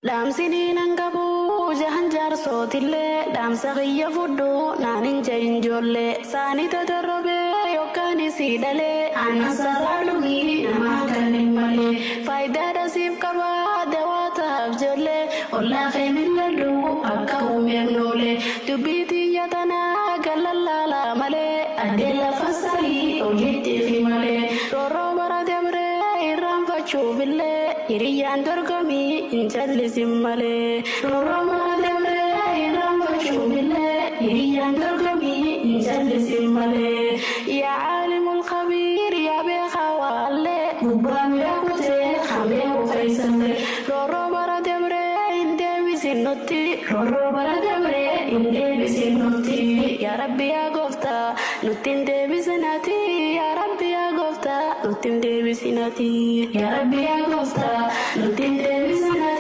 Damsini nangabu jahan jar sotille damsa khiyya fuddu nanin jain jolle sani tadarrobe yokkani sidale anna saralumi nama kanin male faida dasif kaba dawata jolle olla khemin lalu akka umem nole dubiti yatana galalla male adela fasali ogitti male roro bara demre iram fachu bille iriyan dorgami injallis male roro bara demre iram fachu bille iriyan dorgami injallis male ya alimul khabir ya bi khawale kubam ya kute khame o faisale roro bara demre inde bisinotti roro bara demre inde bisinotti ya rabbi ya gofta nutinde bisinati ya rabbi ya gofta nutinde bisinati ya rabbi ya gofta nutinde bisinati